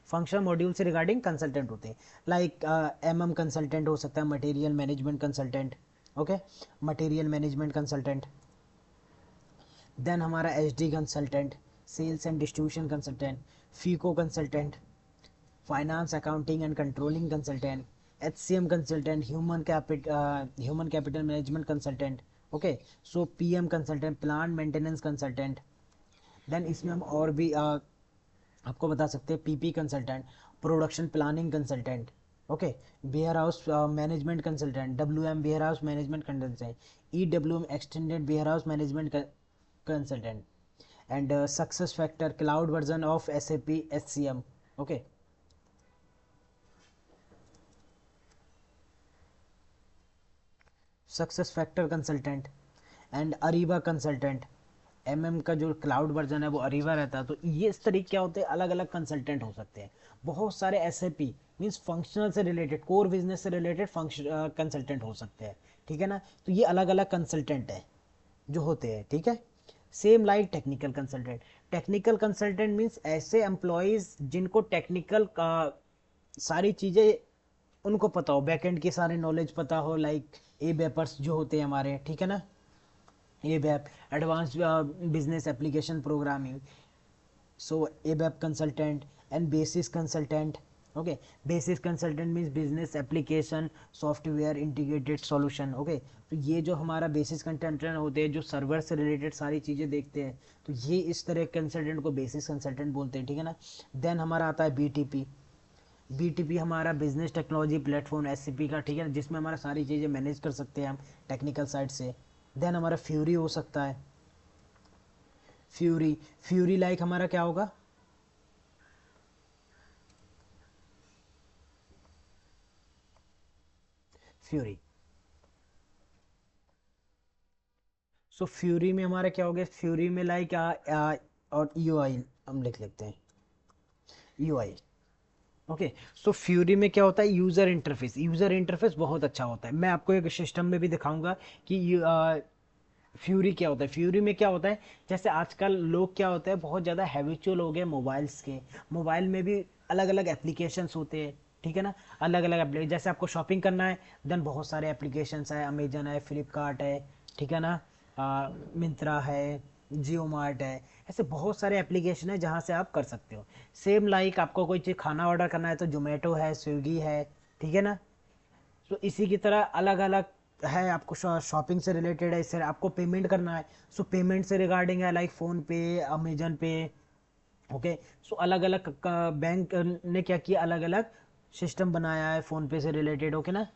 फंक्शनल मॉड्यूल से रिगार्डिंग कंसल्टेंट होते हैं। लाइक एमएम कंसल्टेंट हो सकता है, material management consultant, okay, material management consultant. Then हमारा HD consultant, sales and distribution consultant, FICO consultant, finance accounting and controlling consultant, HCM consultant, human capital management consultant, okay, so PM consultant, plant maintenance consultant. Then इसमें हम और भी आपको बता सकते हैं, PP consultant, production planning consultant, okay, ware house management consultant, WM ware house management consultant, EWM extended ware house management consultant, and success factor cloud version of SAP HCM, okay. Success factor consultant and Ariba consultant, MM का जो क्लाउड वर्जन है वो अरीबा रहता है। तो ये इस तरीके क्या होते हैं, अलग अलग कंसल्टेंट हो सकते हैं। बहुत सारे एसएपी मीन्स फंक्शनल से रिलेटेड, कोर बिजनेस से रिलेटेड फंक्शन कंसल्टेंट हो सकते हैं, ठीक है ना। तो ये अलग अलग कंसल्टेंट है जो होते हैं, ठीक है। Same like technical consultant, technical consultant means ऐसे एम्प्लॉयज जिनको टेक्निकल का सारी चीज़ें उनको पता हो, बैकएंड की सारी नॉलेज पता हो, लाइक ए वेपर्स जो होते हैं हमारे, ठीक है ना, ABAP advance business application programming, so ABAP consultant and basis consultant, okay, basis consultant means business application software integrated solution, okay. तो ये जो हमारा बेसिस कंसल्टेंट होते हैं जो सर्वर से रिलेटेड सारी चीज़ें देखते हैं, तो ये इस तरह कंसल्टेंट को बेसिस कंसल्टेंट बोलते हैं, ठीक है ना। देन हमारा आता है बीटीपी, बीटीपी हमारा बिजनेस टेक्नोलॉजी प्लेटफॉर्म एससीपी का, ठीक है, जिसमें हमारा सारी चीज़ें मैनेज कर सकते हैं हम टेक्निकल साइड से। देन हमारा फ्यूरी हो सकता है, फ्यूरी, फ्यूरी लाइक हमारा क्या होगा, फ्यूरी। सो फ्यूरी में हमारा क्या हो गया, फ्यूरी में लाइक और यूआई हम लिख लेते हैं, यूआई। ओके। सो फ्यूरी में क्या होता है, यूजर इंटरफेस, यूजर इंटरफेस बहुत अच्छा होता है। मैं आपको एक सिस्टम में भी दिखाऊंगा कि फ्यूरी क्या होता है। फ्यूरी में क्या होता है, जैसे आजकल लोग क्या होते हैं, बहुत ज़्यादा हैबिचुअल हो गए मोबाइल्स के। मोबाइल में भी अलग अलग एप्लीकेशंस होते हैं, ठीक है ना, अलग अलग एप्लीकेशन। जैसे आपको शॉपिंग करना है, देन बहुत सारे एप्लीकेशंस है, अमेजन है, फ्लिपकार्ट है, ठीक है ना, मिंत्रा है, जियो मार्ट है, ऐसे बहुत सारे एप्लीकेशन है जहाँ से आप कर सकते हो। सेम लाइक आपको कोई चीज़ खाना ऑर्डर करना है तो जोमेटो है, स्विगी है, ठीक है ना। तो इसी की तरह अलग अलग है, आपको शॉपिंग से रिलेटेड है, इससे आपको पेमेंट करना है, सो पेमेंट से रिगार्डिंग है, लाइक फ़ोन पे, अमेजन पे। ओके। सो अलग अलग बैंक ने क्या किया, अलग अलग सिस्टम बनाया है फ़ोन पे से रिलेटेड, ओके ना,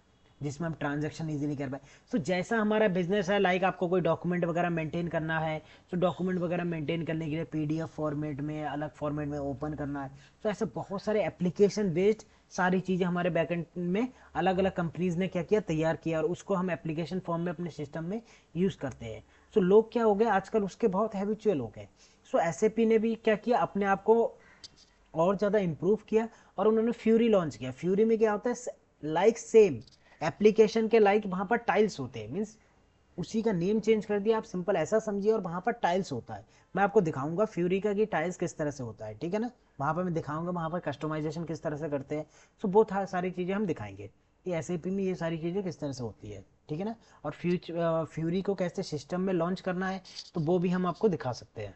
जिसमें हम ट्रांजेक्शन इजीली कर पाए। सो जैसा हमारा बिजनेस है, लाइक आपको कोई डॉक्यूमेंट वगैरह मेंटेन करना है, तो डॉक्यूमेंट वगैरह मेंटेन करने के लिए पीडीएफ फॉर्मेट में, अलग फॉर्मेट में ओपन करना है, तो ऐसे बहुत सारे एप्लीकेशन बेस्ड सारी चीज़ें हमारे बैकएंड में अलग अलग कंपनीज ने क्या किया, तैयार किया, और उसको हम एप्लीकेशन फॉर्म में अपने सिस्टम में यूज़ करते हैं। सो लोग क्या हो गए आजकल, उसके बहुत हैबिचुअल हो गए। सो एसएपी ने भी क्या किया, अपने आप को और ज़्यादा इम्प्रूव किया, और उन्होंने फ्यूरी लॉन्च किया। फ्यूरी में क्या होता है, लाइक सेम एप्लीकेशन के लाइक वहाँ पर टाइल्स होते हैं, मीन्स उसी का नेम चेंज कर दिया, आप सिंपल ऐसा समझिए, और वहाँ पर टाइल्स होता है। मैं आपको दिखाऊंगा फ्यूरी का कि टाइल्स किस तरह से होता है, ठीक है ना, वहाँ पर मैं दिखाऊंगा वहाँ पर कस्टमाइजेशन किस तरह से करते हैं। सो बहुत सारी चीज़ें हम दिखाएंगे कि एसएपी में ये सारी चीज़ें किस तरह से होती है, ठीक है ना। और फ्यूरी को कैसे सिस्टम में लॉन्च करना है, तो वो भी हम आपको दिखा सकते हैं,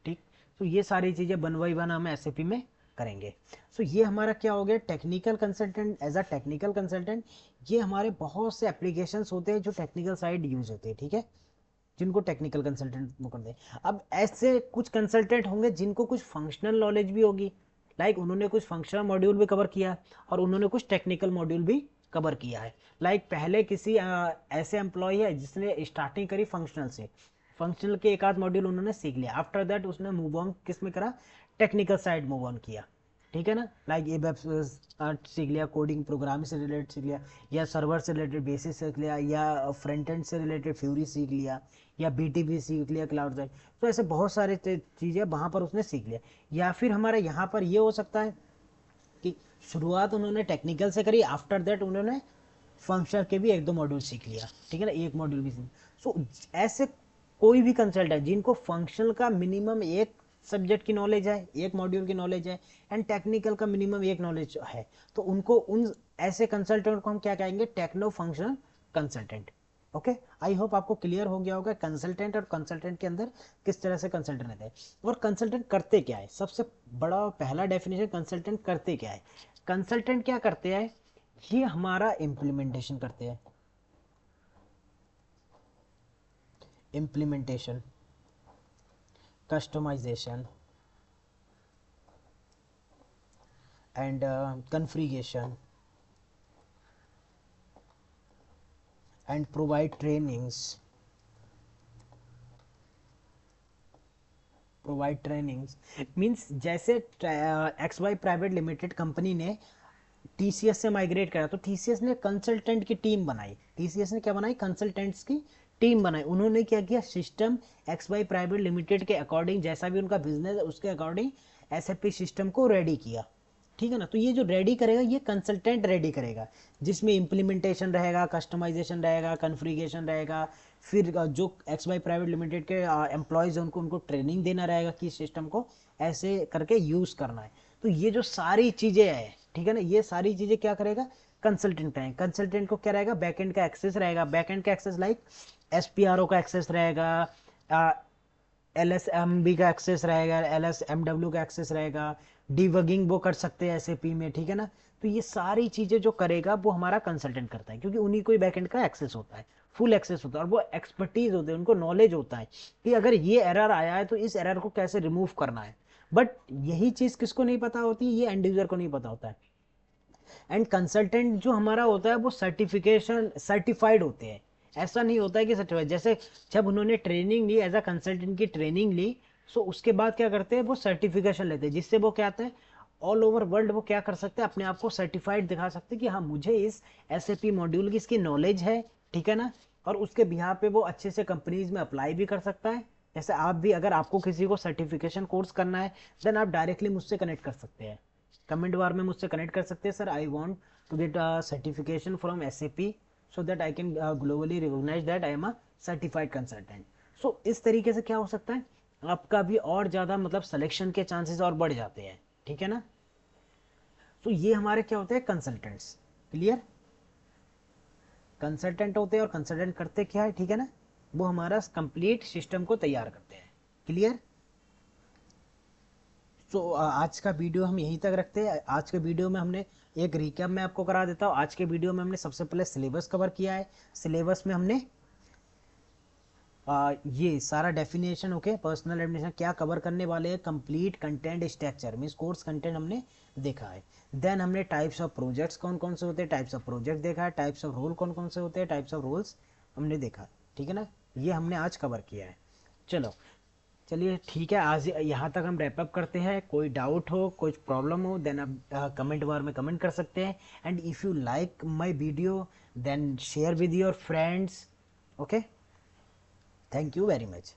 ठीक। तो ये सारी चीज़ें वन बाई वन हम एसएपी में करेंगे। सो ये हमारा क्या हो गया, technical consultant. As a technical consultant ये हमारे बहुत से एप्लीकेशंस होते हैं जो टेक्निकल साइड यूज होते हैं, ठीक है, जिनको टेक्निकल कंसल्टेंट वो करते हैं। अब ऐसे कुछ कंसल्टेंट होंगे जिनको कुछ फंक्शनल नॉलेज भी होगी, लाइक उन्होंने कुछ फंक्शनल मॉड्यूल भी कवर किया, और उन्होंने कुछ टेक्निकल मॉड्यूल भी कवर किया है। लाइक पहले किसी ऐसे एम्प्लॉय है जिसने स्टार्टिंग करी फंक्शनल से, फंक्शनल के एक आध मॉड्यूल उन्होंने सीख लिया, आफ्टर दैट उसने मूव ऑन किस में करा, टेक्निकल साइड मूव ऑन किया, ठीक है ना। लाइक ये वेब सीख लिया, कोडिंग प्रोग्रामिंग से रिलेटेड सीख लिया, या सर्वर से रिलेटेड बेसिस सीख लिया, या फ्रंट एंड से रिलेटेड फ्यूरी सीख लिया, या बीटीपी सीख लिया, क्लाउड साइड। तो ऐसे बहुत सारे चीज़ें वहाँ पर उसने सीख लिया। या फिर हमारे यहाँ पर ये हो सकता है कि शुरुआत उन्होंने टेक्निकल से करी, आफ्टर दैट उन्होंने फंक्शनल के भी एक दो मॉड्यूल सीख लिया, ठीक है ना, एक मॉड्यूल भी सीख। सो ऐसे कोई भी कंसल्टेंट जिनको फंक्शनल का मिनिमम एक सब्जेक्ट की नॉलेज है, एक मॉड्यूल की नॉलेज है, एंड टेक्निकल का मिनिमम एक नॉलेज है, तो उनको उन ऐसे कंसल्टेंट को हम क्या कहेंगे, techno functional consultant. Okay. I hope आपको क्लियर हो गया होगा कंसल्टेंट और कंसल्टेंट के अंदर किस तरह से कंसल्टेंट रहते हैं, और कंसल्टेंट करते क्या है। सबसे बड़ा पहला डेफिनेशन, कंसल्टेंट करते क्या है। कंसल्टेंट क्या करते हैं, ये हमारा इम्प्लीमेंटेशन करते हैं, implementation, customization and configuration and provide trainings, provide trainings means जैसे X Y private limited company ने टीसीएस से माइग्रेट करा, तो टीसीएस ने कंसल्टेंट की टीम बनाई, टीसीएस ने क्या बनाई, कंसल्टेंट्स की टीम बनाई। उन्होंने क्या किया, system X Y private limited के अकॉर्डिंग, जैसा भी उनका बिजनेस है उसके अकॉर्डिंग एसएपी सिस्टम को रेडी किया, ठीक है ना। तो ये जो रेडी करेगा ये कंसल्टेंट रेडी करेगा, जिसमें इम्प्लीमेंटेशन रहेगा, कस्टमाइजेशन रहेगा, कॉन्फ़िगरेशन रहेगा, फिर जो एक्स वाई प्राइवेट लिमिटेड के एम्प्लॉयज़ हैं उनको उनको ट्रेनिंग देना रहेगा कि सिस्टम को ऐसे करके यूज़ करना है। तो ये जो सारी चीज़ें हैं, ठीक है ना, ये सारी चीज़ें क्या करेगा, कंसल्टेंट करेंगे। कंसल्टेंट को क्या रहेगा, बैकएंड का एक्सेस रहेगा, बैकएंड का एक्सेस लाइक एसपीआरओ का एक्सेस रहेगा, एलएसएमबी का एक्सेस रहेगा, एलएसएमडब्ल्यू का एक्सेस रहेगा, डिबगिंग वो कर सकते हैं एसएपी में, ठीक है ना। तो ये सारी चीज़ें जो करेगा वो हमारा कंसल्टेंट करता है, क्योंकि उन्हीं को ही बैकएंड का एक्सेस होता है, फुल एक्सेस होता है, और वो एक्सपर्टीज होते हैं, उनको नॉलेज होता है कि अगर ये एरर आया है तो इस एरर को कैसे रिमूव करना है। बट यही चीज़ किसको नहीं पता होती, ये एंड यूजर को नहीं पता होता है। एंड कंसल्टेंट जो हमारा होता है वो सर्टिफिकेशन सर्टिफाइड होते हैं ऐसा नहीं होता है कि सर्टिफाइड, जैसे जब उन्होंने ट्रेनिंग ली एज अ कंसल्टेंट की ट्रेनिंग ली, सो उसके बाद क्या करते हैं वो सर्टिफिकेशन लेते हैं, जिससे वो क्या आता है ऑल ओवर वर्ल्ड वो क्या कर सकते हैं अपने आप को सर्टिफाइड दिखा सकते हैं कि हाँ मुझे इस एसएपी मॉड्यूल की इसकी नॉलेज है, ठीक है ना। और उसके बिहार पे वो अच्छे से कंपनीज में अप्लाई भी कर सकता है। जैसे आप भी अगर आपको किसी को सर्टिफिकेशन कोर्स करना है देन आप डायरेक्टली मुझसे कनेक्ट कर सकते हैं, कमेंट बार में मुझसे कनेक्ट कर सकते हैं, sir I want to get a certification from SAP so that I can globally recognize that I am a certified consultant. सो इस तरीके से क्या हो सकता है आपका भी और ज़्यादा मतलब सिलेक्शन के चांसेस और बढ़ जाते हैं, ठीक है ना। तो ये हमारे क्या होते हैं कंसल्टेंट्स, क्लियर। कंसल्टेंट होते हैं और कंसल्टेंट करते क्या है, ठीक है ना, वो हमारा कंप्लीट सिस्टम को तैयार करते हैं, क्लियर। सो आज का वीडियो हम यहीं तक रखते हैं। आज के वीडियो में हमने एक रिकैप में आपको करा देता हूँ। आज के वीडियो में हमने सबसे पहले सिलेबस कवर किया है। सिलेबस में हमने ये सारा डेफिनेशन, ओके, पर्सनल एडमिनिस्ट्रेशन क्या कवर करने वाले हैं, complete content structure means course content हमने देखा है। देन हमने टाइप्स ऑफ प्रोजेक्ट्स कौन कौन से होते हैं, टाइप्स ऑफ प्रोजेक्ट देखा है। टाइप्स ऑफ रोल कौन कौन से होते हैं, टाइप्स ऑफ रोल्स हमने देखा, ठीक है ना। ये हमने आज कवर किया है। चलो चलिए ठीक है, आज यहाँ तक हम रैपअप करते हैं। कोई डाउट हो कोई प्रॉब्लम हो देन आप कमेंट बार में कमेंट कर सकते हैं। And if you like my video then share with your friends, okay. Thank you very much.